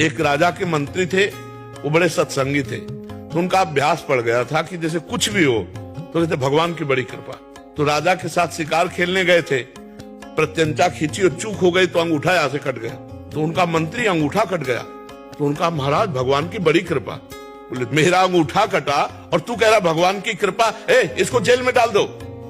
एक राजा के मंत्री थे, वो बड़े सत्संगी थे, तो उनका अभ्यास पड़ गया था कि जैसे कुछ भी हो तो कहते भगवान की बड़ी कृपा। तो राजा के साथ शिकार खेलने गए थे, प्रत्यंचा खींची और चूक हो गई तो अंगूठा यहां से कट गया। तो उनका मंत्री अंगूठा कट गया, तो उनका महाराज भगवान की बड़ी कृपा। बोले मेरा अंगूठा कटा और तू कह रहा भगवान की कृपा, इसको जेल में डाल दो।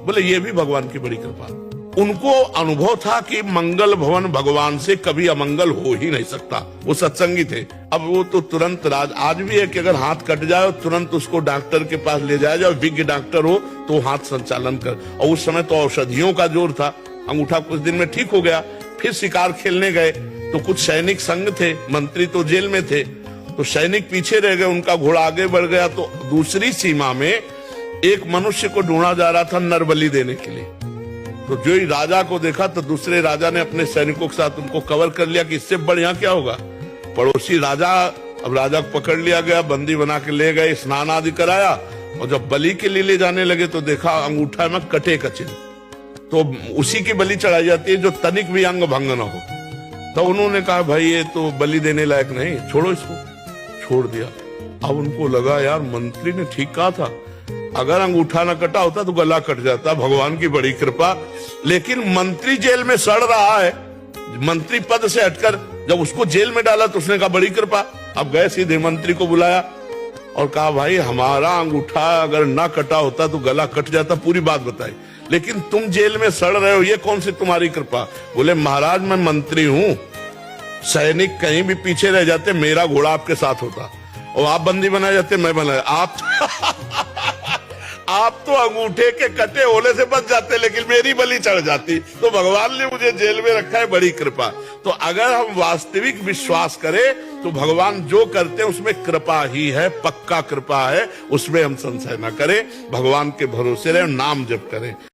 बोले ये भी भगवान की बड़ी कृपा। उनको अनुभव था कि मंगल भवन भगवान से कभी अमंगल हो ही नहीं सकता। वो सत्संगी थे। अब वो तो तुरंत आज भी है कि अगर हाथ कट जाए और तुरंत उसको डॉक्टर के पास ले जाया जाए, विज्ञ डॉक्टर हो तो हाथ संचालन कर। और उस समय तो औषधियों का जोर था, अंगूठा कुछ दिन में ठीक हो गया। फिर शिकार खेलने गए तो कुछ सैनिक संग थे, मंत्री तो जेल में थे, तो सैनिक पीछे रह गए, उनका घोड़ा आगे बढ़ गया। तो दूसरी सीमा में एक मनुष्य को ढूंढा जा रहा था नरबली देने के लिए। तो जो ही राजा को देखा तो दूसरे राजा ने अपने सैनिकों के साथ उनको कवर कर लिया कि इससे बढ़िया क्या होगा। पड़ोसी राजा, अब राजा को पकड़ लिया गया, बंदी बना के ले गए, स्नान आदि कराया, और जब बलि के लिए ले जाने लगे तो देखा अंगूठा में कटे का चिन्ह। तो उसी की बलि चढ़ाई जाती है जो तनिक भी अंग भंग न हो। तो उन्होंने कहा भाई ये तो बलि देने लायक नहीं, छोड़ो इसको। छोड़ दिया। अब उनको लगा यार मंत्री ने ठीक कहा था, अगर अंगूठा न कटा होता तो गला कट जाता, भगवान की बड़ी कृपा। लेकिन मंत्री जेल में सड़ रहा है, मंत्री पद से हटकर जब उसको जेल में डाला तो उसने कहा बड़ी कृपा। अब गए सीधे मंत्री को बुलाया और कहा भाई हमारा अंगूठा अगर ना कटा होता तो गला कट जाता, पूरी बात बताई, लेकिन तुम जेल में सड़ रहे हो, ये कौन सी तुम्हारी कृपा। बोले महाराज मैं मंत्री हूं, सैनिक कहीं भी पीछे रह जाते मेरा घोड़ा आपके साथ होता, और आप बंदी बनाए जाते मैं बनाया। आप तो अंगूठे के कटे होने से बच जाते, लेकिन मेरी बलि चढ़ जाती। तो भगवान ने मुझे जेल में रखा है, बड़ी कृपा। तो अगर हम वास्तविक विश्वास करें तो भगवान जो करते हैं उसमें कृपा ही है, पक्का कृपा है, उसमें हम संशय न करें, भगवान के भरोसे रहे, नाम जप करें।